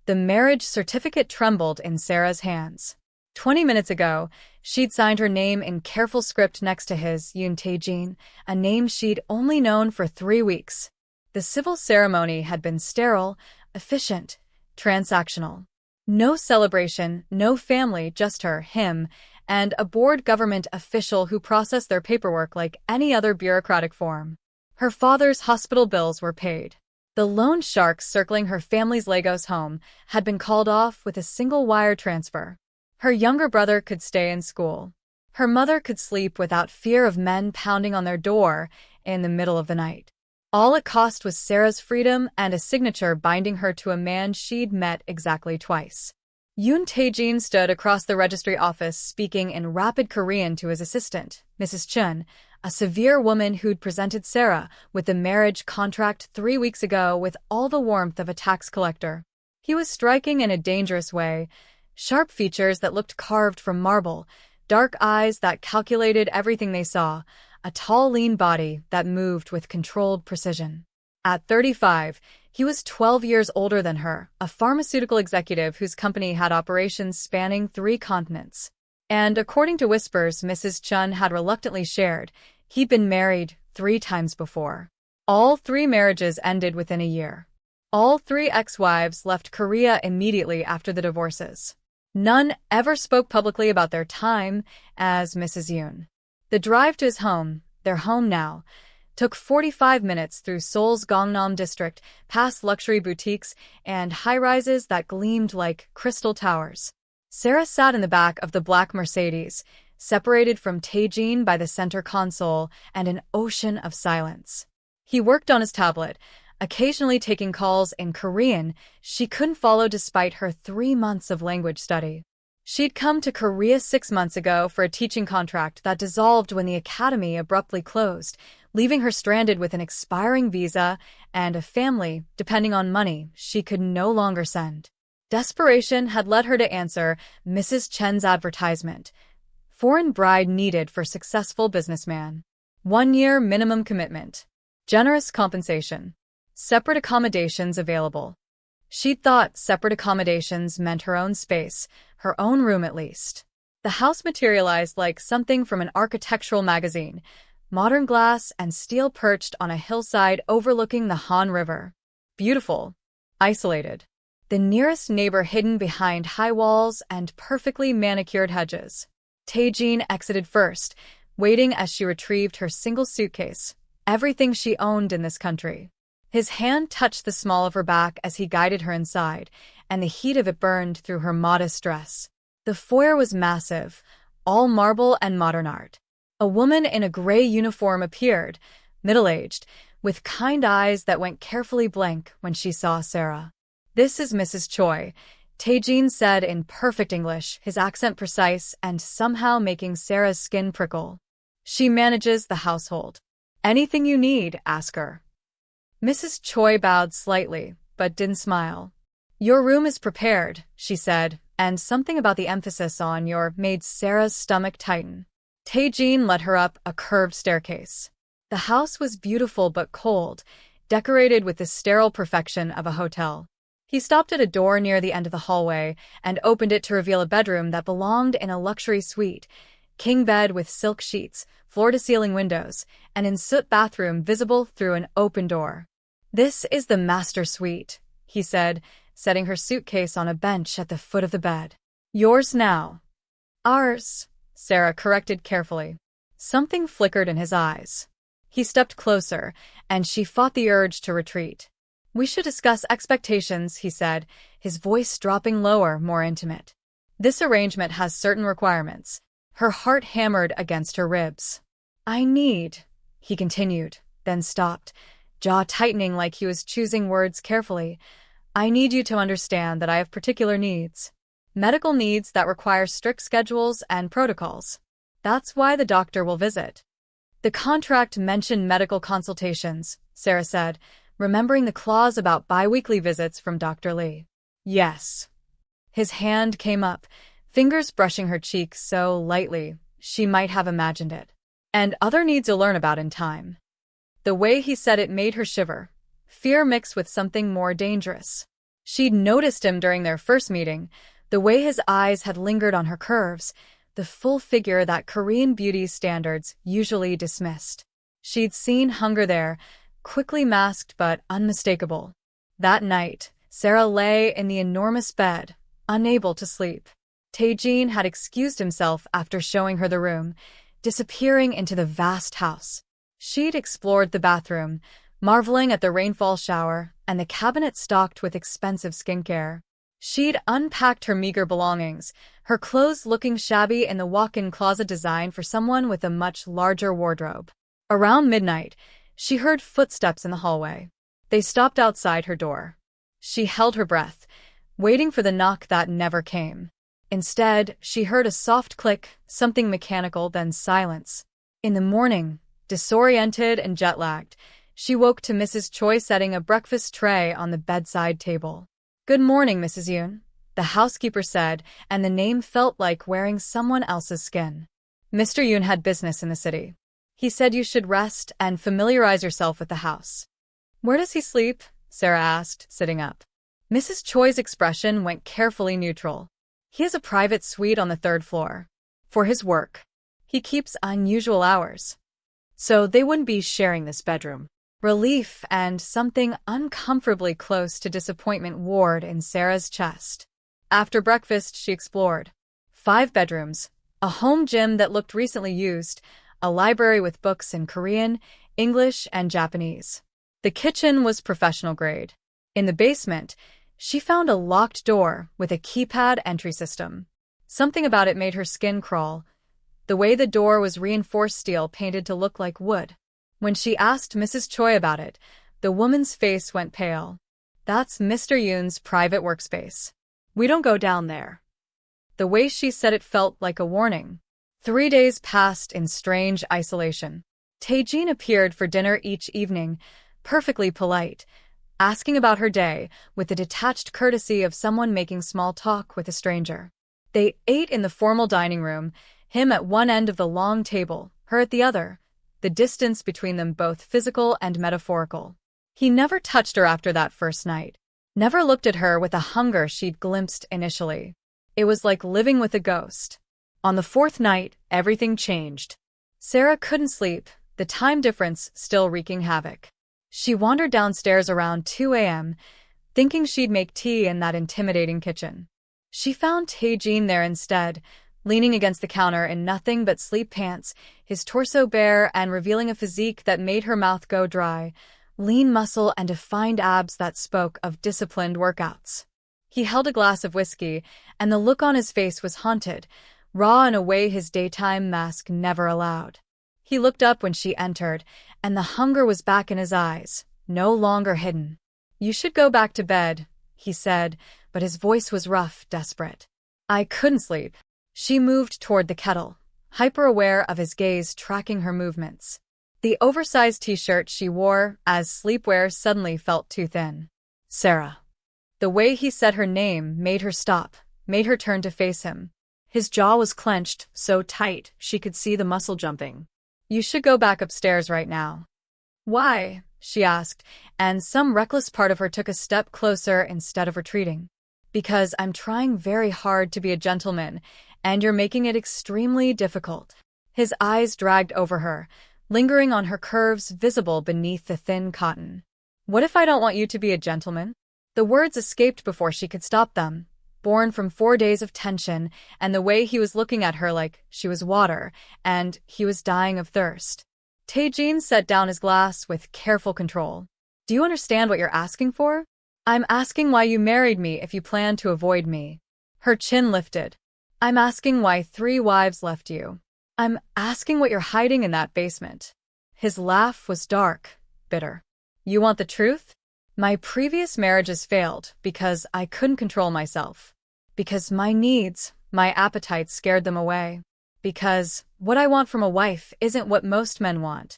The marriage certificate trembled in Sarah's hands. 20 minutes ago, she'd signed her name in careful script next to his, Yoon Tae-jin, a name she'd only known for 3 weeks. The civil ceremony had been sterile, efficient, transactional. No celebration, no family, just her, him, and a bored government official who processed their paperwork like any other bureaucratic form. Her father's hospital bills were paid. The loan sharks circling her family's Lagos home had been called off with a single wire transfer. Her younger brother could stay in school. Her mother could sleep without fear of men pounding on their door in the middle of the night. All it cost was Sarah's freedom and a signature binding her to a man she'd met exactly twice. Yoon Tae-jin stood across the registry office speaking in rapid Korean to his assistant, Mrs. Chun, a severe woman who'd presented Sarah with the marriage contract 3 weeks ago with all the warmth of a tax collector. He was striking in a dangerous way. Sharp features that looked carved from marble, dark eyes that calculated everything they saw, a tall, lean body that moved with controlled precision. At 35, he was 12 years older than her, a pharmaceutical executive whose company had operations spanning 3 continents. And according to whispers Mrs. Chun had reluctantly shared, he'd been married 3 times before. All 3 marriages ended within a year. All 3 ex-wives left Korea immediately after the divorces. None ever spoke publicly about their time as Mrs. Yoon. The drive to his home, their home now, took 45 minutes through Seoul's Gangnam district, past luxury boutiques and high-rises that gleamed like crystal towers. Sarah sat in the back of the black Mercedes, separated from Tae-jin by the center console and an ocean of silence. He worked on his tablet, occasionally taking calls in Korean she couldn't follow despite her 3 months of language study. She'd come to Korea 6 months ago for a teaching contract that dissolved when the academy abruptly closed, leaving her stranded with an expiring visa and a family, depending on money, she could no longer send. Desperation had led her to answer Mrs. Chen's advertisement. Foreign bride needed for successful businessman. 1-year minimum commitment. Generous compensation. Separate accommodations available. She'd thought separate accommodations meant her own space, her own room at least. The house materialized like something from an architectural magazine, modern glass and steel perched on a hillside overlooking the Han River. Beautiful. Isolated. The nearest neighbor hidden behind high walls and perfectly manicured hedges. Tae-jin exited first, waiting as she retrieved her single suitcase, everything she owned in this country. His hand touched the small of her back as he guided her inside, and the heat of it burned through her modest dress. The foyer was massive, all marble and modern art. A woman in a gray uniform appeared, middle-aged, with kind eyes that went carefully blank when she saw Sarah. "This is Mrs. Choi," Tae-jin said in perfect English, his accent precise and somehow making Sarah's skin prickle. "She manages the household. Anything you need, ask her." Mrs. Choi bowed slightly, but didn't smile. "Your room is prepared," she said, and something about the emphasis on your made Sarah's stomach tighten. Tae-jin led her up a curved staircase. The house was beautiful but cold, decorated with the sterile perfection of a hotel. He stopped at a door near the end of the hallway and opened it to reveal a bedroom that belonged in a luxury suite, king bed with silk sheets, floor-to-ceiling windows, and in-soot bathroom visible through an open door. "This is the master suite," he said, setting her suitcase on a bench at the foot of the bed. "Yours now." "Ours," Sarah corrected carefully. Something flickered in his eyes. He stepped closer, and she fought the urge to retreat. "We should discuss expectations," he said, his voice dropping lower, more intimate. "This arrangement has certain requirements." Her heart hammered against her ribs. "I need," he continued, then stopped, jaw tightening like he was choosing words carefully. "I need you to understand that I have particular needs. Medical needs that require strict schedules and protocols. That's why the doctor will visit." "The contract mentioned medical consultations," Sarah said, remembering the clause about bi-weekly visits from Dr. Lee. "Yes." His hand came up, fingers brushing her cheek so lightly she might have imagined it. "And other needs you'll learn about in time." The way he said it made her shiver, fear mixed with something more dangerous. She'd noticed him during their first meeting, the way his eyes had lingered on her curves, the full figure that Korean beauty standards usually dismissed. She'd seen hunger there, quickly masked but unmistakable. That night, Sarah lay in the enormous bed, unable to sleep. Taejin had excused himself after showing her the room, disappearing into the vast house. She'd explored the bathroom, marveling at the rainfall shower and the cabinet stocked with expensive skincare. She'd unpacked her meager belongings, her clothes looking shabby in the walk-in closet designed for someone with a much larger wardrobe. Around midnight, she heard footsteps in the hallway. They stopped outside her door. She held her breath, waiting for the knock that never came. Instead, she heard a soft click, something mechanical, then silence. In the morning, disoriented and jet-lagged, she woke to Mrs. Choi setting a breakfast tray on the bedside table. "Good morning, Mrs. Yoon," the housekeeper said, and the name felt like wearing someone else's skin. "Mr. Yoon had business in the city. He said you should rest and familiarize yourself with the house." "Where does he sleep?" Sarah asked, sitting up. Mrs. Choi's expression went carefully neutral. "He has a private suite on the 3rd floor. For his work. He keeps unusual hours. So they wouldn't be sharing this bedroom." Relief and something uncomfortably close to disappointment warred in Sarah's chest. After breakfast, she explored 5 bedrooms, a home gym that looked recently used, a library with books in Korean, English, and Japanese. The kitchen was professional grade. In the basement, she found a locked door with a keypad entry system. Something about it made her skin crawl. The way the door was reinforced steel painted to look like wood. When she asked Mrs. Choi about it, the woman's face went pale. "That's Mr. Yoon's private workspace. We don't go down there." The way she said it felt like a warning. 3 days passed in strange isolation. Taejin appeared for dinner each evening, perfectly polite, asking about her day with the detached courtesy of someone making small talk with a stranger. They ate in the formal dining room, him at one end of the long table, her at the other, the distance between them both physical and metaphorical. He never touched her after that first night, never looked at her with the hunger she'd glimpsed initially. It was like living with a ghost. On the 4th night, everything changed. Sarah couldn't sleep, the time difference still wreaking havoc. She wandered downstairs around 2 a.m., thinking she'd make tea in that intimidating kitchen. She found Taejin there instead, leaning against the counter in nothing but sleep pants, his torso bare and revealing a physique that made her mouth go dry, lean muscle and defined abs that spoke of disciplined workouts. He held a glass of whiskey, and the look on his face was haunted, raw in a way his daytime mask never allowed. He looked up when she entered, and the hunger was back in his eyes, no longer hidden. "You should go back to bed," he said, but his voice was rough, desperate. "I couldn't sleep." She moved toward the kettle, hyper-aware of his gaze tracking her movements. The oversized t-shirt she wore as sleepwear suddenly felt too thin. "Sarah." The way he said her name made her stop, made her turn to face him. His jaw was clenched, so tight she could see the muscle jumping. "You should go back upstairs right now." "Why?" she asked, and some reckless part of her took a step closer instead of retreating. "Because I'm trying very hard to be a gentleman, and you're making it extremely difficult." His eyes dragged over her, lingering on her curves visible beneath the thin cotton. "What if I don't want you to be a gentleman?" The words escaped before she could stop them, born from 4 days of tension and the way he was looking at her like she was water, and he was dying of thirst. Taejin set down his glass with careful control. "Do you understand what you're asking for? I'm asking why you married me if you plan to avoid me." Her chin lifted. "I'm asking why 3 wives left you. I'm asking what you're hiding in that basement." His laugh was dark, bitter. "You want the truth? My previous marriages failed because I couldn't control myself. Because my needs, my appetites scared them away. Because what I want from a wife isn't what most men want."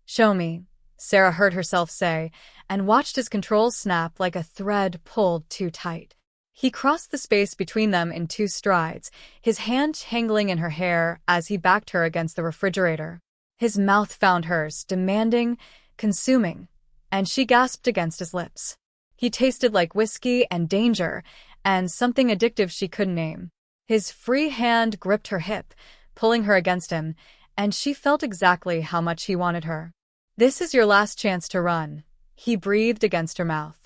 "Show me," Sarah heard herself say, and watched his controls snap like a thread pulled too tight. He crossed the space between them in 2 strides, his hand tangling in her hair as he backed her against the refrigerator. His mouth found hers, demanding, consuming, and she gasped against his lips. He tasted like whiskey and danger, and something addictive she couldn't name. His free hand gripped her hip, pulling her against him, and she felt exactly how much he wanted her. "This is your last chance to run," he breathed against her mouth.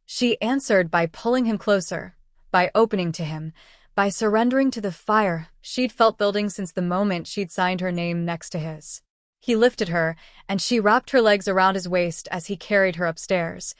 She answered by pulling him closer, by opening to him, by surrendering to the fire she'd felt building since the moment she'd signed her name next to his. He lifted her, and she wrapped her legs around his waist as he carried her upstairs,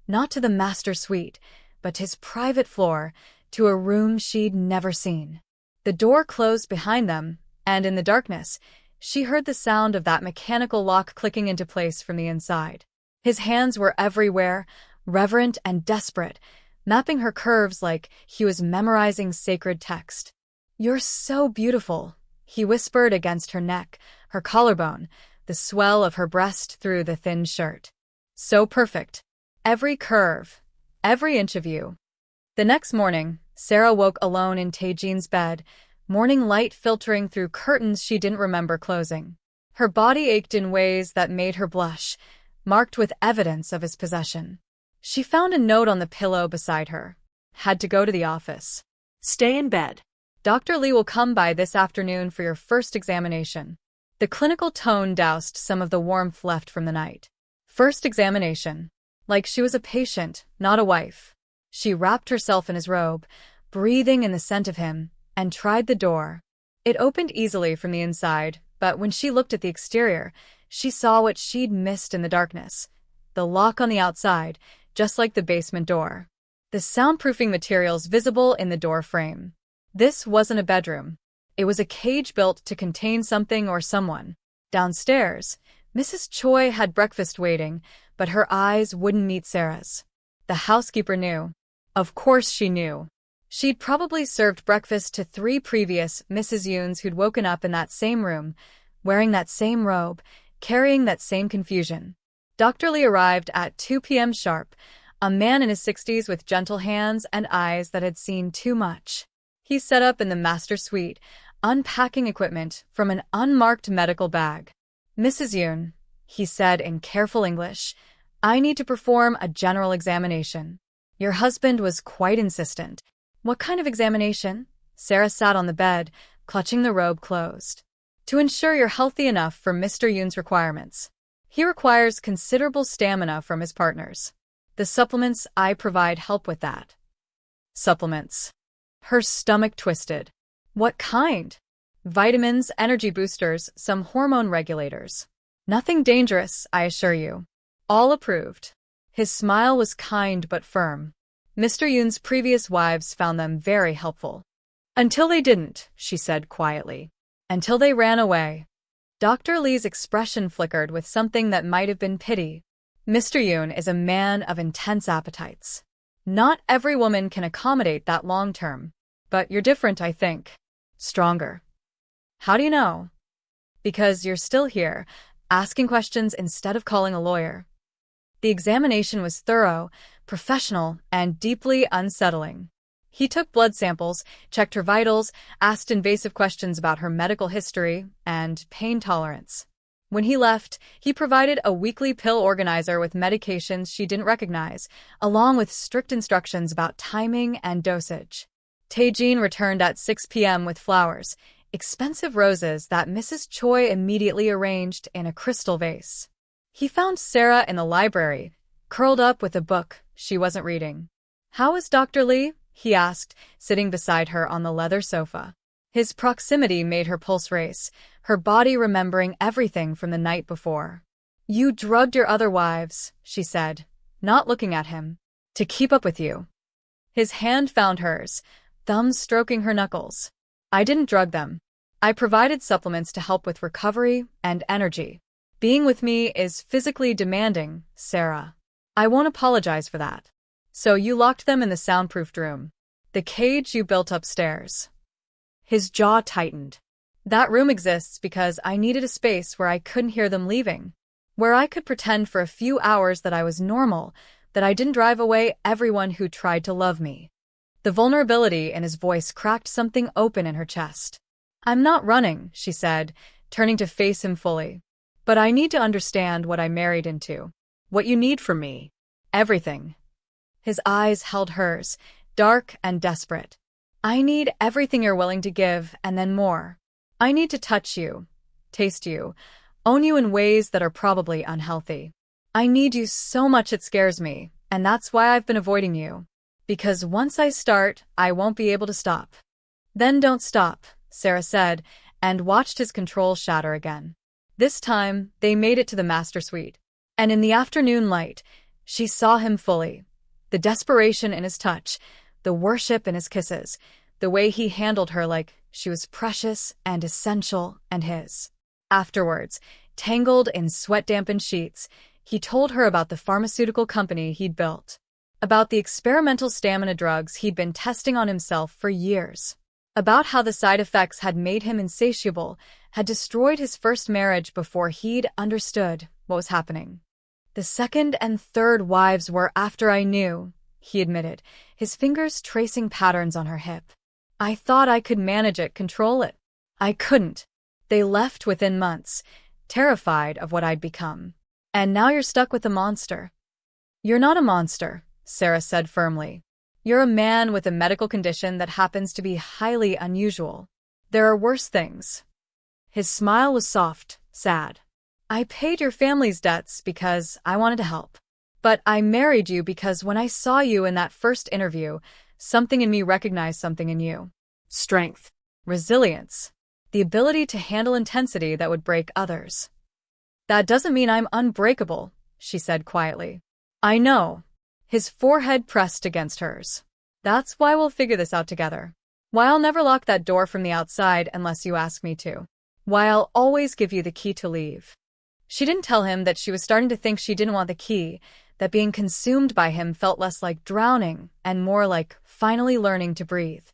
not to the master suite, but his private floor, to a room she'd never seen. The door closed behind them, and in the darkness, she heard the sound of that mechanical lock clicking into place from the inside. His hands were everywhere, reverent and desperate, mapping her curves like he was memorizing sacred text. "You're so beautiful," he whispered against her neck, her collarbone, the swell of her breast through the thin shirt. "So perfect. Every curve, every inch of you." The next morning, Sarah woke alone in Tae-jin's bed, morning light filtering through curtains she didn't remember closing. Her body ached in ways that made her blush, marked with evidence of his possession. She found a note on the pillow beside her. "Had to go to the office. Stay in bed. Dr. Lee will come by this afternoon for your first examination." The clinical tone doused some of the warmth left from the night. First examination. Like she was a patient, not a wife. She wrapped herself in his robe, breathing in the scent of him, and tried the door. It opened easily from the inside, but when she looked at the exterior, she saw what she'd missed in the darkness. The lock on the outside, just like the basement door. The soundproofing materials visible in the door frame. This wasn't a bedroom. It was a cage built to contain something or someone. Downstairs, Mrs. Choi had breakfast waiting, but her eyes wouldn't meet Sarah's. The housekeeper knew. Of course she knew. She'd probably served breakfast to 3 previous Mrs. Yoons who'd woken up in that same room, wearing that same robe, carrying that same confusion. Dr. Lee arrived at 2 p.m. sharp, a man in his 60s with gentle hands and eyes that had seen too much. He set up in the master suite, unpacking equipment from an unmarked medical bag. "Mrs. Yoon," he said in careful English, "I need to perform a general examination." Your husband was quite insistent. "What kind of examination?" Sarah sat on the bed, clutching the robe closed. "To ensure you're healthy enough for Mr. Yoon's requirements. He requires considerable stamina from his partners. The supplements I provide help with that." Supplements. Her stomach twisted. "What kind?" "Vitamins, energy boosters, some hormone regulators. Nothing dangerous, I assure you. All approved." His smile was kind but firm. Mr. Yoon's previous wives found them very helpful. "Until they didn't," she said quietly. "Until they ran away." Dr. Lee's expression flickered with something that might have been pity. "Mr. Yoon is a man of intense appetites. Not every woman can accommodate that long term. But you're different, I think. Stronger." "How do you know?" "Because you're still here, asking questions instead of calling a lawyer." The examination was thorough, professional, and deeply unsettling. He took blood samples, checked her vitals, asked invasive questions about her medical history and pain tolerance. When he left, he provided a weekly pill organizer with medications she didn't recognize, along with strict instructions about timing and dosage. Tae-jin returned at 6 p.m. with flowers, expensive roses that Mrs. Choi immediately arranged in a crystal vase. He found Sarah in the library, curled up with a book she wasn't reading. "How is Dr. Lee?" he asked, sitting beside her on the leather sofa. His proximity made her pulse race, her body remembering everything from the night before. "You drugged your other wives," she said, not looking at him, "to keep up with you." His hand found hers, thumbs stroking her knuckles. "I didn't drug them. I provided supplements to help with recovery and energy. Being with me is physically demanding, Sarah. I won't apologize for that." "So you locked them in the soundproofed room. The cage you built upstairs." His jaw tightened. "That room exists because I needed a space where I couldn't hear them leaving. Where I could pretend for a few hours that I was normal, that I didn't drive away everyone who tried to love me." The vulnerability in his voice cracked something open in her chest. "I'm not running," she said, turning to face him fully. "But I need to understand what I married into. What you need from me. Everything." His eyes held hers, dark and desperate. I need everything you're willing to give, and then more. I need to touch you, taste you, own you in ways that are probably unhealthy. I need you so much it scares me, and that's why I've been avoiding you. Because once I start, I won't be able to stop. Then don't stop, Sarah said, and watched his control shatter again. This time, they made it to the master suite. And in the afternoon light, she saw him fully. The desperation in his touch, the worship in his kisses, the way he handled her like she was precious and essential and his. Afterwards, tangled in sweat-dampened sheets, he told her about the pharmaceutical company he'd built, about the experimental stamina drugs he'd been testing on himself for years, about how the side effects had made him insatiable, had destroyed his first marriage before he'd understood what was happening. The second and third wives were after I knew, he admitted, his fingers tracing patterns on her hip. I thought I could manage it, control it. I couldn't. They left within months, terrified of what I'd become. And now you're stuck with a monster. You're not a monster, Sarah said firmly. You're a man with a medical condition that happens to be highly unusual. There are worse things. His smile was soft, sad. I paid your family's debts because I wanted to help. But I married you because when I saw you in that first interview, something in me recognized something in you. Strength, resilience, the ability to handle intensity that would break others. That doesn't mean I'm unbreakable, she said quietly. I know. His forehead pressed against hers. That's why we'll figure this out together. Why I'll never lock that door from the outside unless you ask me to. Why I'll always give you the key to leave. She didn't tell him that she was starting to think she didn't want the key, that being consumed by him felt less like drowning and more like finally learning to breathe.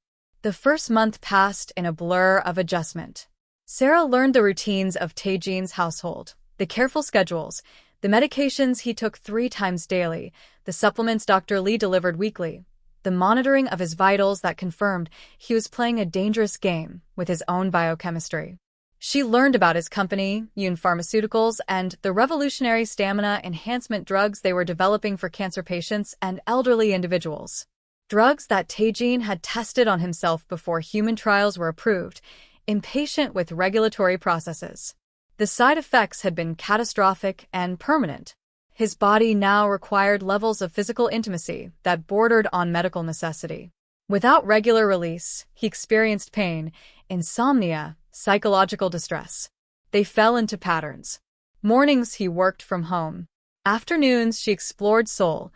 The first month passed in a blur of adjustment. Sarah learned the routines of Tae-jin's household, the careful schedules, the medications he took 3 times daily, the supplements Dr. Lee delivered weekly, the monitoring of his vitals that confirmed he was playing a dangerous game with his own biochemistry. She learned about his company, Yoon Pharmaceuticals, and the revolutionary stamina enhancement drugs they were developing for cancer patients and elderly individuals. Drugs that Tae-jin had tested on himself before human trials were approved, impatient with regulatory processes. The side effects had been catastrophic and permanent. His body now required levels of physical intimacy that bordered on medical necessity. Without regular release, he experienced pain, insomnia, psychological distress. They fell into patterns. Mornings he worked from home. Afternoons she explored Seoul,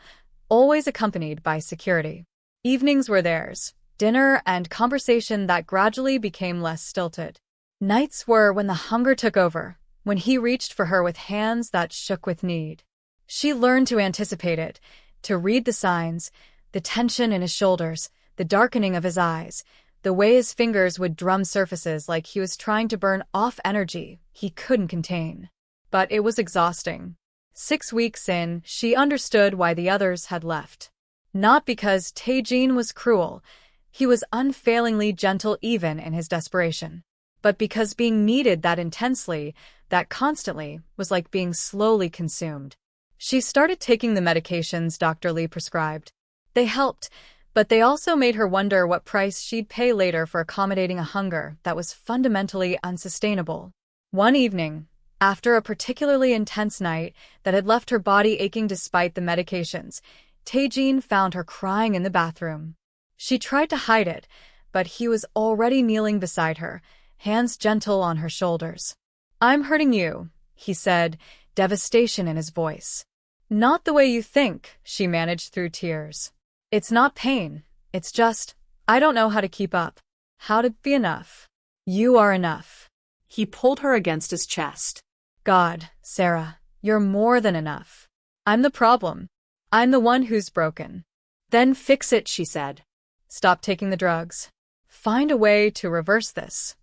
always accompanied by security. Evenings were theirs, dinner and conversation that gradually became less stilted. Nights were when the hunger took over, when he reached for her with hands that shook with need. She learned to anticipate it, to read the signs, the tension in his shoulders, the darkening of his eyes, the way his fingers would drum surfaces like he was trying to burn off energy he couldn't contain. But it was exhausting. 6 weeks in, she understood why the others had left. Not because Tae-jin was cruel, he was unfailingly gentle even in his desperation, but because being needed that intensely, that constantly, was like being slowly consumed. She started taking the medications Dr. Lee prescribed. They helped, but they also made her wonder what price she'd pay later for accommodating a hunger that was fundamentally unsustainable. One evening, after a particularly intense night that had left her body aching despite the medications, Tae-jin found her crying in the bathroom. She tried to hide it, but he was already kneeling beside her, hands gentle on her shoulders. I'm hurting you, he said, devastation in his voice. Not the way you think, she managed through tears. It's not pain, it's just, I don't know how to keep up. How to be enough. You are enough. He pulled her against his chest. God, Sarah, you're more than enough. I'm the problem. I'm the one who's broken. Then fix it, she said. Stop taking the drugs. Find a way to reverse this.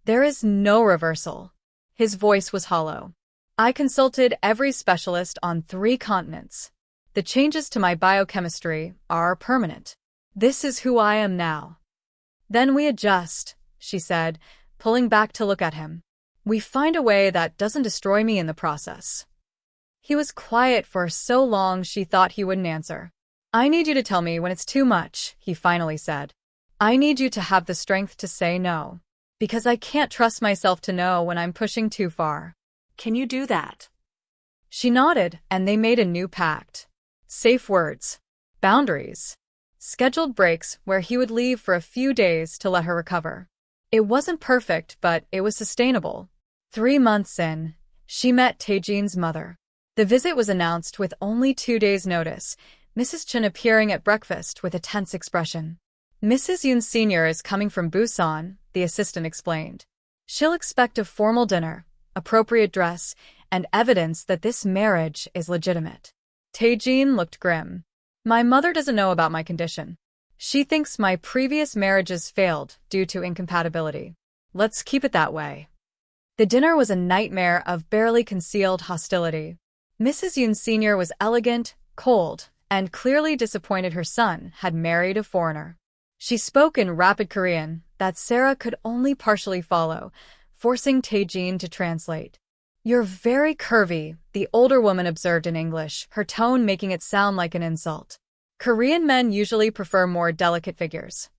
There is no reversal. His voice was hollow. I consulted every specialist on 3 continents. The changes to my biochemistry are permanent. This is who I am now. Then we adjust, she said, pulling back to look at him. We find a way that doesn't destroy me in the process. He was quiet for so long she thought he wouldn't answer. I need you to tell me when it's too much, he finally said. I need you to have the strength to say no. Because I can't trust myself to know when I'm pushing too far. Can you do that? She nodded, and they made a new pact. Safe words. Boundaries. Scheduled breaks where he would leave for a few days to let her recover. It wasn't perfect, but it was sustainable. 3 months in, she met Taejin's mother. The visit was announced with only 2 days' notice, Mrs. Chen appearing at breakfast with a tense expression. Mrs. Yoon Sr. is coming from Busan, the assistant explained. She'll expect a formal dinner, appropriate dress, and evidence that this marriage is legitimate. Taejin looked grim. My mother doesn't know about my condition. She thinks my previous marriages failed due to incompatibility. Let's keep it that way. The dinner was a nightmare of barely concealed hostility. Mrs. Yoon Sr. was elegant, cold, and clearly disappointed her son had married a foreigner. She spoke in rapid Korean that Sarah could only partially follow, forcing Taejin to translate. You're very curvy, the older woman observed in English, her tone making it sound like an insult. Korean men usually prefer more delicate figures.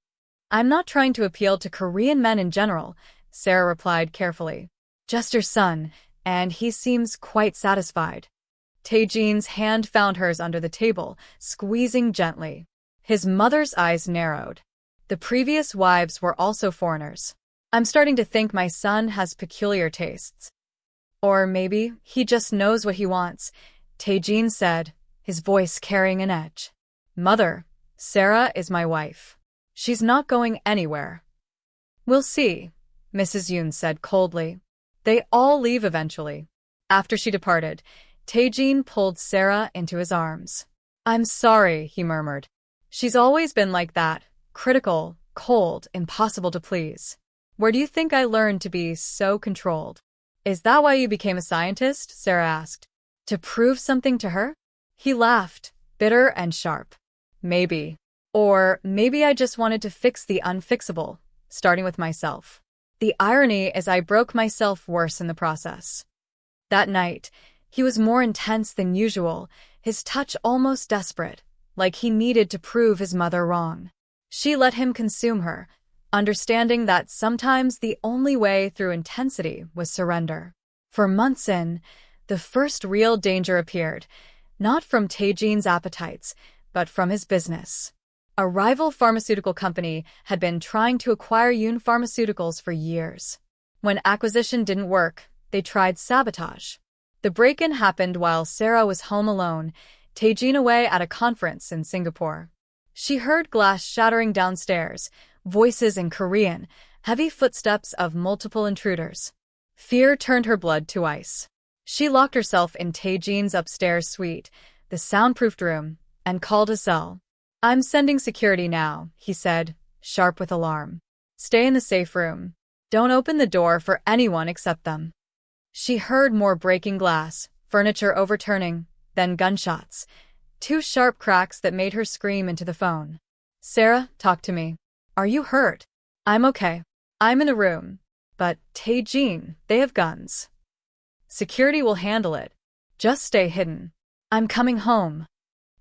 I'm not trying to appeal to Korean men in general, Sarah replied carefully. Just your son, and he seems quite satisfied. Taejin's hand found hers under the table, squeezing gently. His mother's eyes narrowed. The previous wives were also foreigners. I'm starting to think my son has peculiar tastes. Or maybe he just knows what he wants, Taejin said, his voice carrying an edge. Mother, Sarah is my wife. She's not going anywhere. We'll see, Mrs. Yoon said coldly. They all leave eventually. After she departed, Taejin pulled Sarah into his arms. I'm sorry, he murmured. She's always been like that, critical, cold, impossible to please. Where do you think I learned to be so controlled? Is that why you became a scientist? Sarah asked. To prove something to her? He laughed, bitter and sharp. Maybe. Or maybe I just wanted to fix the unfixable, starting with myself. The irony is I broke myself worse in the process. That night, he was more intense than usual, his touch almost desperate, like he needed to prove his mother wrong. She let him consume her, understanding that sometimes the only way through intensity was surrender. For months in, the first real danger appeared, not from Taejin's appetites, but from his business. A rival pharmaceutical company had been trying to acquire Yoon Pharmaceuticals for years. When acquisition didn't work, they tried sabotage. The break-in happened while Sarah was home alone, Taejin away at a conference in Singapore. She heard glass shattering downstairs, voices in Korean, heavy footsteps of multiple intruders. Fear turned her blood to ice. She locked herself in Taejin's upstairs suite, the soundproofed room, and called a cell. I'm sending security now, he said, sharp with alarm. Stay in the safe room. Don't open the door for anyone except them. She heard more breaking glass, furniture overturning, then gunshots. 2 sharp cracks that made her scream into the phone. Sarah, talk to me. Are you hurt? I'm okay. I'm in a room. But, Taejin, they have guns. Security will handle it. Just stay hidden. I'm coming home.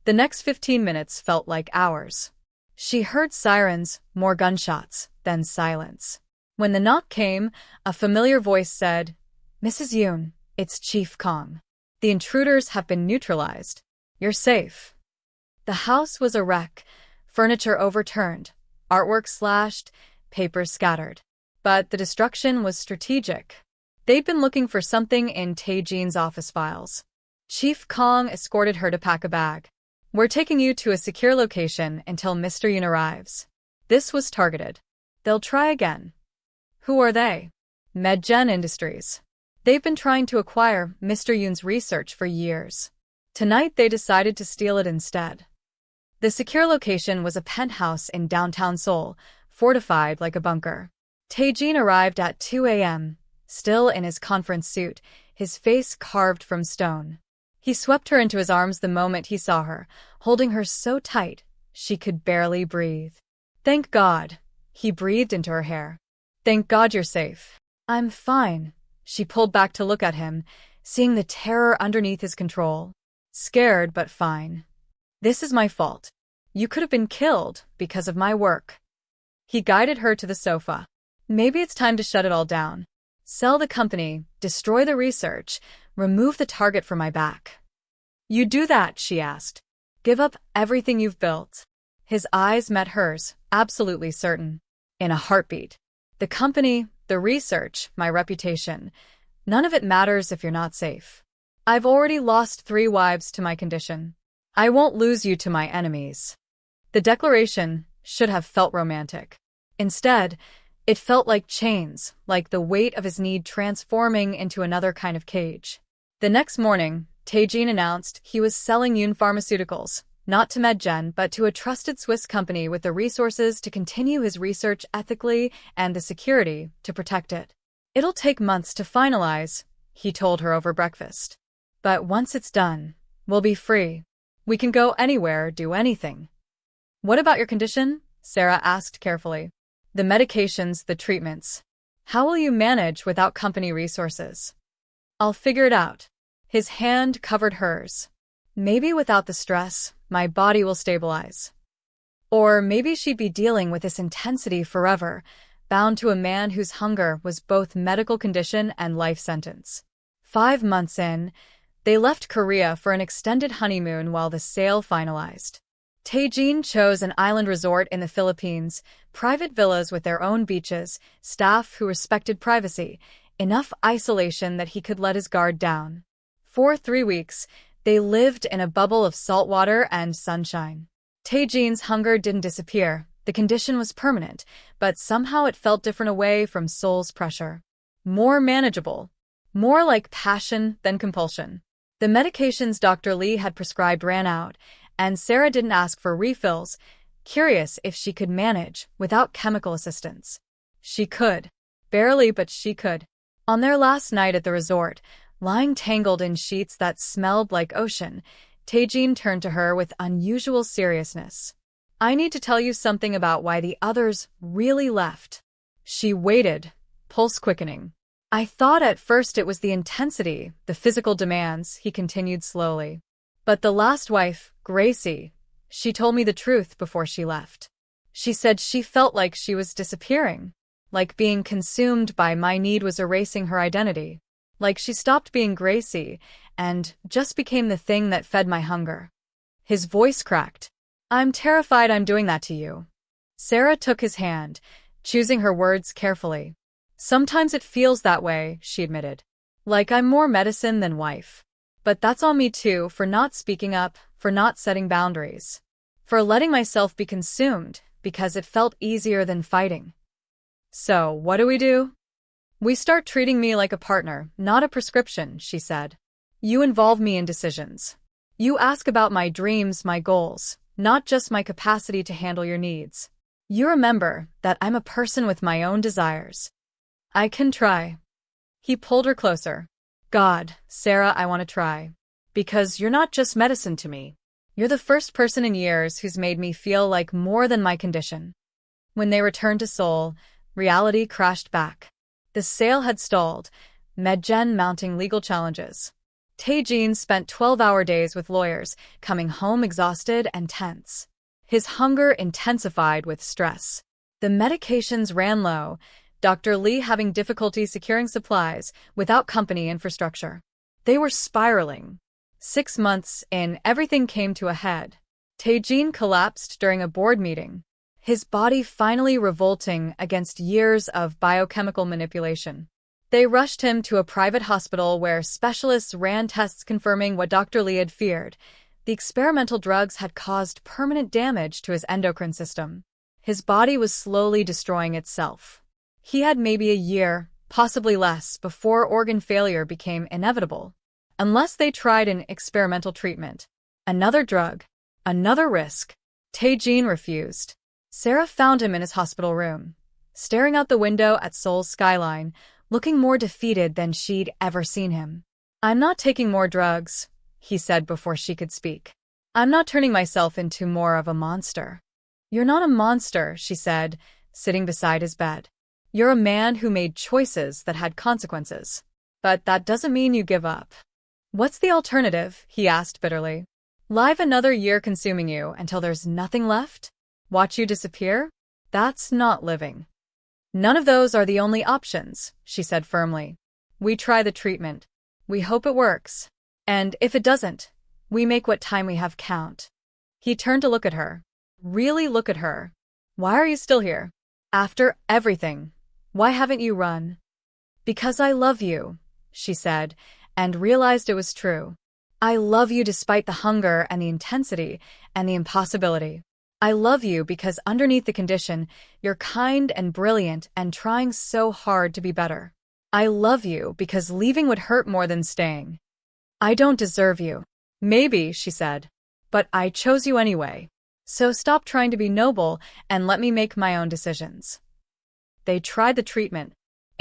The next 15 minutes felt like hours. She heard sirens, more gunshots, then silence. When the knock came, a familiar voice said, Mrs. Yoon, it's Chief Kong. The intruders have been neutralized. You're safe. The house was a wreck, furniture overturned, artwork slashed, papers scattered. But the destruction was strategic. They'd been looking for something in Taejin's office files. Chief Kong escorted her to pack a bag. We're taking you to a secure location until Mr. Yoon arrives. This was targeted. They'll try again. Who are they? MedGen Industries. They've been trying to acquire Mr. Yoon's research for years. Tonight they decided to steal it instead. The secure location was a penthouse in downtown Seoul, fortified like a bunker. Taejin arrived at 2 a.m., still in his conference suit, his face carved from stone. He swept her into his arms the moment he saw her, holding her so tight she could barely breathe. Thank God, he breathed into her hair. Thank God you're safe. I'm fine. She pulled back to look at him, seeing the terror underneath his control. Scared but fine. This is my fault. You could have been killed because of my work. He guided her to the sofa. Maybe it's time to shut it all down. Sell the company, destroy the research, remove the target from my back. You do that, she asked. Give up everything you've built. His eyes met hers, absolutely certain. In a heartbeat. The company, the research, my reputation. None of it matters if you're not safe. I've already lost 3 wives to my condition. I won't lose you to my enemies. The declaration should have felt romantic. Instead, it felt like chains, like the weight of his need transforming into another kind of cage. The next morning, Tae-jin announced he was selling Yoon Pharmaceuticals, not to MedGen but to a trusted Swiss company with the resources to continue his research ethically and the security to protect it. It'll take months to finalize, he told her over breakfast. But once it's done, we'll be free. We can go anywhere, do anything. What about your condition? Sarah asked carefully. The medications, the treatments. How will you manage without company resources? I'll figure it out. His hand covered hers. Maybe without the stress, my body will stabilize. Or maybe she'd be dealing with this intensity forever, bound to a man whose hunger was both medical condition and life sentence. 5 months in, they left Korea for an extended honeymoon while the sale finalized. Tae-jin chose an island resort in the Philippines, private villas with their own beaches, staff who respected privacy, enough isolation that he could let his guard down. For 3 weeks, they lived in a bubble of salt water and sunshine. Tae-jin's hunger didn't disappear. The condition was permanent, but somehow it felt different away from Seoul's pressure. More manageable. More like passion than compulsion. The medications Dr. Lee had prescribed ran out, and Sarah didn't ask for refills, curious if she could manage without chemical assistance. She could. Barely, but she could. On their last night at the resort, lying tangled in sheets that smelled like ocean, Tae-jin turned to her with unusual seriousness. I need to tell you something about why the others really left. She waited, pulse quickening. I thought at first it was the intensity, the physical demands, he continued slowly. But the last wife, Gracie, she told me the truth before she left. She said she felt like she was disappearing, like being consumed by my need was erasing her identity, like she stopped being Gracie and just became the thing that fed my hunger. His voice cracked. I'm terrified I'm doing that to you. Sarah took his hand, choosing her words carefully. Sometimes it feels that way, she admitted. Like I'm more medicine than wife. But that's on me too, for not speaking up, for not setting boundaries. For letting myself be consumed, because it felt easier than fighting. So, what do? We start treating me like a partner, not a prescription, she said. You involve me in decisions. You ask about my dreams, my goals, not just my capacity to handle your needs. You remember that I'm a person with my own desires. I can try. He pulled her closer. God, Sarah, I want to try. Because you're not just medicine to me. You're the first person in years who's made me feel like more than my condition. When they returned to Seoul, reality crashed back. The sale had stalled, MedGen mounting legal challenges. Tae-jin spent 12-hour days with lawyers, coming home exhausted and tense. His hunger intensified with stress. The medications ran low, Dr. Lee having difficulty securing supplies without company infrastructure. They were spiraling. 6 months in, everything came to a head. Tae-jin collapsed during a board meeting, his body finally revolting against years of biochemical manipulation. They rushed him to a private hospital where specialists ran tests confirming what Dr. Lee had feared. The experimental drugs had caused permanent damage to his endocrine system. His body was slowly destroying itself. He had maybe a year, possibly less, before organ failure became inevitable. Unless they tried an experimental treatment. Another drug. Another risk. Tae-jin refused. Sarah found him in his hospital room, staring out the window at Seoul's skyline, looking more defeated than she'd ever seen him. I'm not taking more drugs, he said before she could speak. I'm not turning myself into more of a monster. You're not a monster, she said, sitting beside his bed. You're a man who made choices that had consequences. But that doesn't mean you give up. What's the alternative? He asked bitterly. Live another year consuming you until there's nothing left? Watch you disappear? That's not living. None of those are the only options, she said firmly. We try the treatment. We hope it works. And if it doesn't, we make what time we have count. He turned to look at her. Really look at her. Why are you still here? After everything, why haven't you run? Because I love you, she said, and realized it was true. I love you despite the hunger and the intensity and the impossibility. I love you because underneath the condition, you're kind and brilliant and trying so hard to be better. I love you because leaving would hurt more than staying. I don't deserve you. Maybe, she said. But I chose you anyway. So stop trying to be noble and let me make my own decisions. They tried the treatment.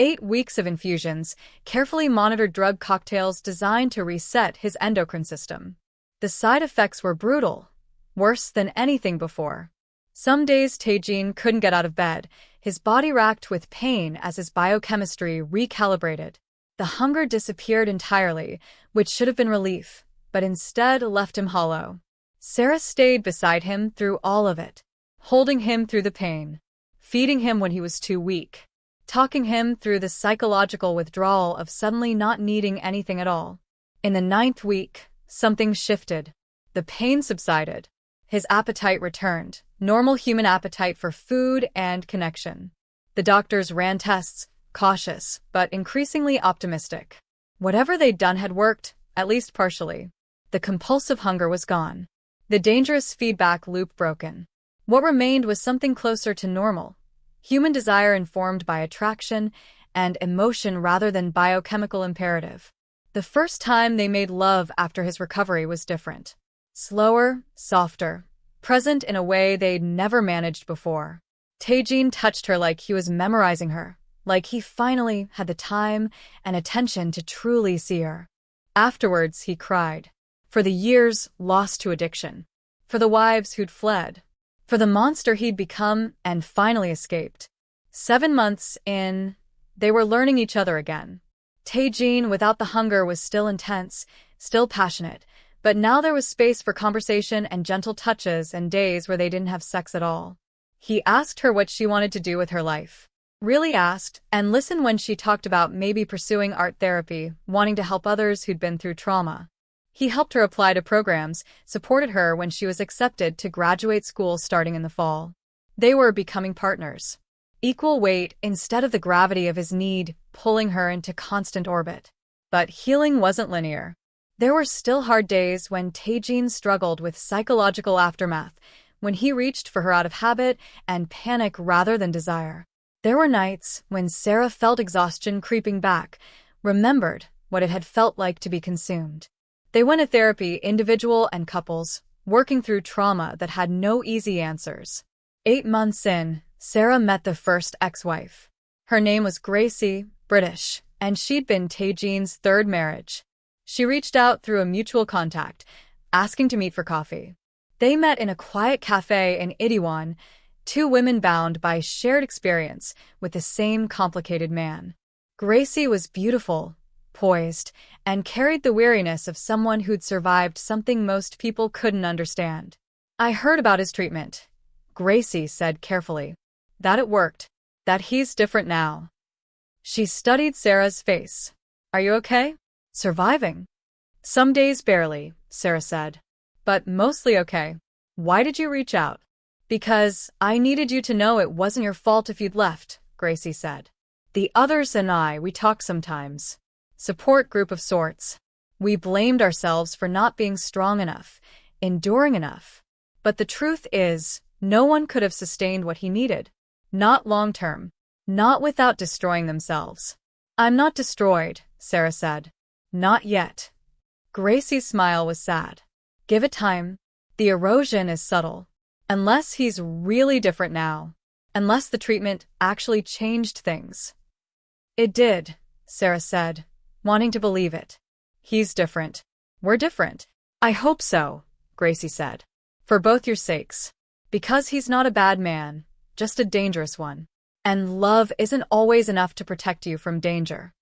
8 weeks of infusions, carefully monitored drug cocktails designed to reset his endocrine system. The side effects were brutal, worse than anything before. Some days Taejin couldn't get out of bed, his body racked with pain as his biochemistry recalibrated. The hunger disappeared entirely, which should have been relief, but instead left him hollow. Sarah stayed beside him through all of it, holding him through the pain, feeding him when he was too weak, talking him through the psychological withdrawal of suddenly not needing anything at all. In the 9th week, something shifted. The pain subsided. His appetite returned, normal human appetite for food and connection. The doctors ran tests, cautious, but increasingly optimistic. Whatever they'd done had worked, at least partially. The compulsive hunger was gone. The dangerous feedback loop broken. What remained was something closer to normal. Human desire informed by attraction and emotion rather than biochemical imperative. The first time they made love after his recovery was different. Slower, softer, present in a way they'd never managed before. Taejin touched her like he was memorizing her, like he finally had the time and attention to truly see her. Afterwards, he cried. For the years lost to addiction. For the wives who'd fled. For the monster he'd become and finally escaped. 7 months in, they were learning each other again. Taejin, without the hunger, was still intense, still passionate, but now there was space for conversation and gentle touches and days where they didn't have sex at all. He asked her what she wanted to do with her life. Really asked, and listened when she talked about maybe pursuing art therapy, wanting to help others who'd been through trauma. He helped her apply to programs, supported her when she was accepted to graduate school starting in the fall. They were becoming partners. Equal weight instead of the gravity of his need pulling her into constant orbit. But healing wasn't linear. There were still hard days when Taejin struggled with psychological aftermath, when he reached for her out of habit and panic rather than desire. There were nights when Sarah felt exhaustion creeping back, remembered what it had felt like to be consumed. They went to therapy, individual and couples, working through trauma that had no easy answers. 8 months in, Sarah met the first ex-wife. Her name was Gracie, British, and she'd been Taejin's 3rd marriage. She reached out through a mutual contact, asking to meet for coffee. They met in a quiet cafe in Itaewon, 2 women bound by shared experience with the same complicated man. Gracie was beautiful, poised, and carried the weariness of someone who'd survived something most people couldn't understand. I heard about his treatment, Gracie said carefully. That it worked. That he's different now. She studied Sarah's face. Are you okay? Surviving? Some days barely, Sarah said. But mostly okay. Why did you reach out? Because I needed you to know it wasn't your fault if you'd left, Gracie said. The others and we talk sometimes. Support group of sorts. We blamed ourselves for not being strong enough, enduring enough. But the truth is, no one could have sustained what he needed. Not long term. Not without destroying themselves. I'm not destroyed, Sarah said. Not yet. Gracie's smile was sad. Give it time. The erosion is subtle. Unless he's really different now. Unless the treatment actually changed things. It did, Sarah said, wanting to believe it. He's different. We're different. I hope so, Gracie said. For both your sakes. Because he's not a bad man, just a dangerous one. And love isn't always enough to protect you from danger.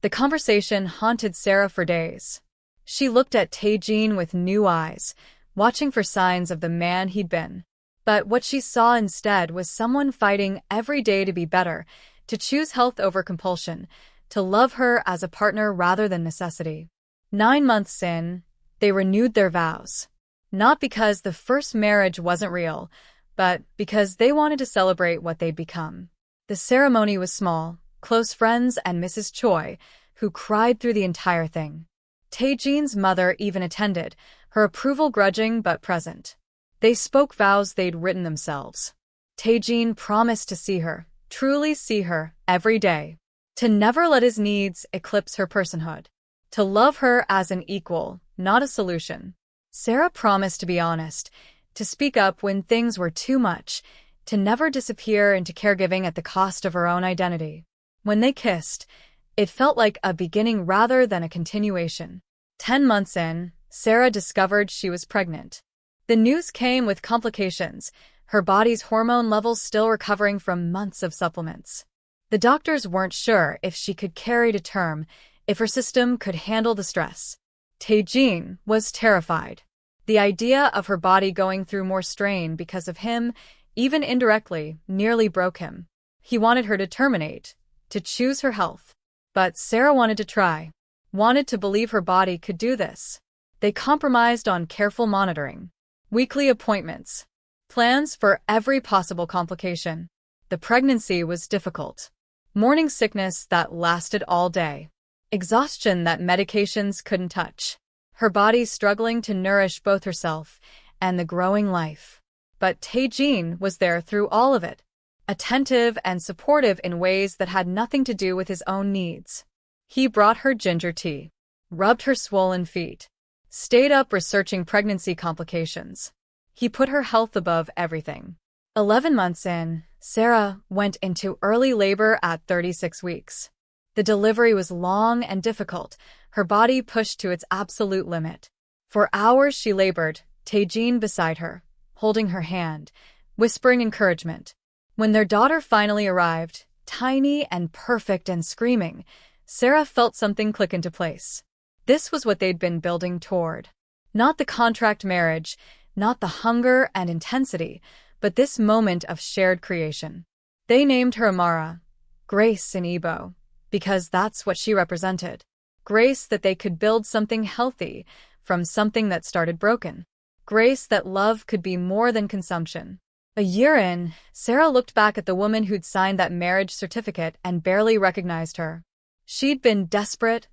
The conversation haunted Sarah for days. She looked at Taejin with new eyes, watching for signs of the man he'd been. But what she saw instead was someone fighting every day to be better, to choose health over compulsion, to love her as a partner rather than necessity. 9 months in, they renewed their vows. Not because the first marriage wasn't real, but because they wanted to celebrate what they'd become. The ceremony was small, close friends and Mrs. Choi, who cried through the entire thing. Taejin's mother even attended, her approval grudging but present. They spoke vows they'd written themselves. Taejin promised to see her, truly see her, every day. To never let his needs eclipse her personhood. To love her as an equal, not a solution. Sarah promised to be honest, to speak up when things were too much, to never disappear into caregiving at the cost of her own identity. When they kissed, it felt like a beginning rather than a continuation. 10 months in, Sarah discovered she was pregnant. The news came with complications, her body's hormone levels still recovering from months of supplements. The doctors weren't sure if she could carry to term, if her system could handle the stress. Taejin was terrified. The idea of her body going through more strain because of him, even indirectly, nearly broke him. He wanted her to terminate, to choose her health. But Sarah wanted to try, wanted to believe her body could do this. They compromised on careful monitoring, weekly appointments, plans for every possible complication. The pregnancy was difficult. Morning sickness that lasted all day. Exhaustion that medications couldn't touch. Her body struggling to nourish both herself and the growing life. But Taejin was there through all of it, attentive and supportive in ways that had nothing to do with his own needs. He brought her ginger tea, rubbed her swollen feet, stayed up researching pregnancy complications. He put her health above everything. 11 months in, Sarah went into early labor at 36 weeks. The delivery was long and difficult, her body pushed to its absolute limit. For hours she labored, Taejin beside her, holding her hand, whispering encouragement. When their daughter finally arrived, tiny and perfect and screaming, Sarah felt something click into place. This was what they'd been building toward. Not the contract marriage, not the hunger and intensity, but this moment of shared creation. They named her Amara, Grace in Igbo, because that's what she represented. Grace that they could build something healthy from something that started broken. Grace that love could be more than consumption. A year in, Sarah looked back at the woman who'd signed that marriage certificate and barely recognized her. She'd been desperate,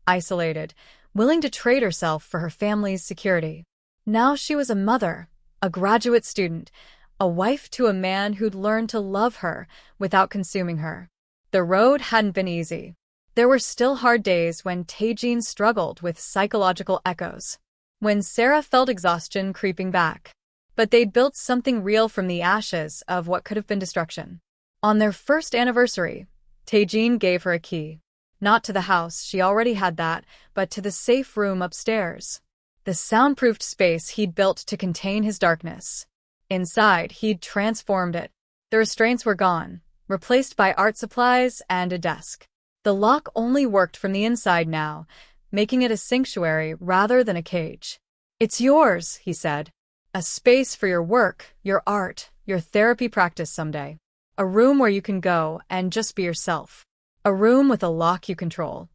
isolated, willing to trade herself for her family's security. Now she was a mother, a graduate student, a wife to a man who'd learned to love her without consuming her. The road hadn't been easy. There were still hard days when Taejin struggled with psychological echoes, when Sarah felt exhaustion creeping back. But they'd built something real from the ashes of what could have been destruction. On their first anniversary, Taejin gave her a key. Not to the house, she already had that, but to the safe room upstairs. The soundproofed space he'd built to contain his darkness. Inside, he'd transformed it. The restraints were gone, replaced by art supplies and a desk. The lock only worked from the inside now, making it a sanctuary rather than a cage. "It's yours," he said. "A space for your work, your art, your therapy practice someday. A room where you can go and just be yourself. A room with a lock you control."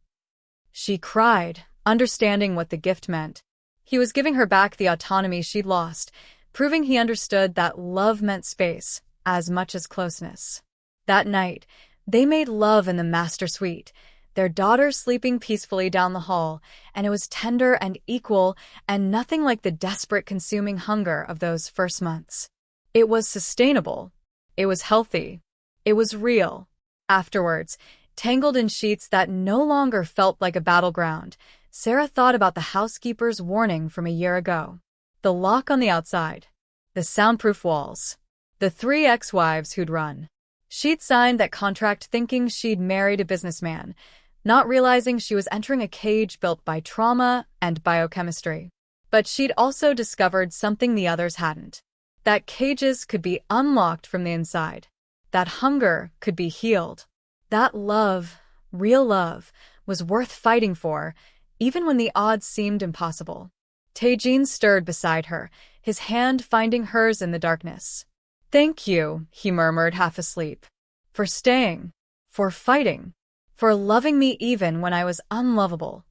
She cried, understanding what the gift meant. He was giving her back the autonomy she'd lost, proving he understood that love meant space as much as closeness. That night, they made love in the master suite, their daughter sleeping peacefully down the hall, and it was tender and equal and nothing like the desperate consuming hunger of those first months. It was sustainable. It was healthy. It was real. Afterwards, tangled in sheets that no longer felt like a battleground, Sarah thought about the housekeeper's warning from a year ago. The lock on the outside. The soundproof walls. The 3 ex-wives who'd run. She'd signed that contract thinking she'd married a businessman, not realizing she was entering a cage built by trauma and biochemistry. But she'd also discovered something the others hadn't. That cages could be unlocked from the inside. That hunger could be healed. That love, real love, was worth fighting for, even when the odds seemed impossible. Taejin stirred beside her, his hand finding hers in the darkness. "Thank you," he murmured, half asleep. "For staying. For fighting. For loving me even when I was unlovable."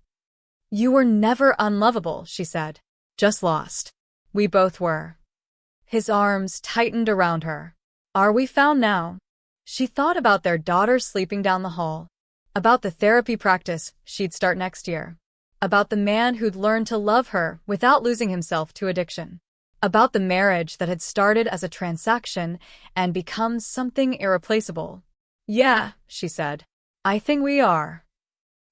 "You were never unlovable," she said. "Just lost. We both were." His arms tightened around her. "Are we found now?" She thought about their daughter sleeping down the hall, about the therapy practice she'd start next year, about the man who'd learned to love her without losing himself to addiction, about the marriage that had started as a transaction and become something irreplaceable. "Yeah," she said. "I think we are."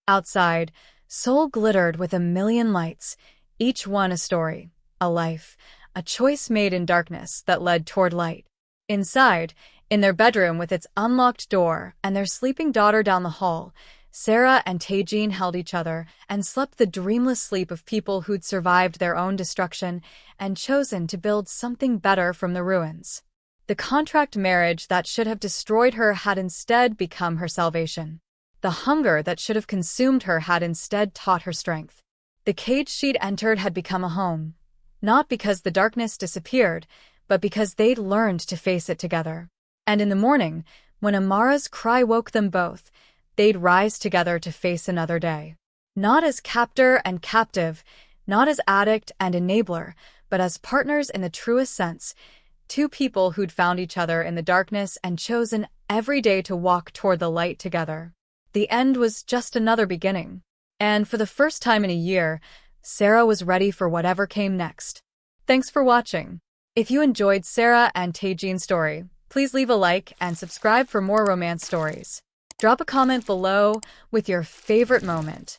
Outside, Seoul glittered with a million lights, each one a story, a life, a choice made in darkness that led toward light. Inside, in their bedroom with its unlocked door and their sleeping daughter down the hall, Sarah and Taejin held each other and slept the dreamless sleep of people who'd survived their own destruction and chosen to build something better from the ruins. The contract marriage that should have destroyed her had instead become her salvation. The hunger that should have consumed her had instead taught her strength. The cage she'd entered had become a home, not because the darkness disappeared, but because they'd learned to face it together. And in the morning, when Amara's cry woke them both, they'd rise together to face another day. Not as captor and captive, not as addict and enabler, but as partners in the truest sense, two people who'd found each other in the darkness and chosen every day to walk toward the light together. The end was just another beginning. And for the first time in a year, Sarah was ready for whatever came next. Thanks for watching. If you enjoyed Sarah and Taejin's story, please leave a like and subscribe for more romance stories. Drop a comment below with your favorite moment.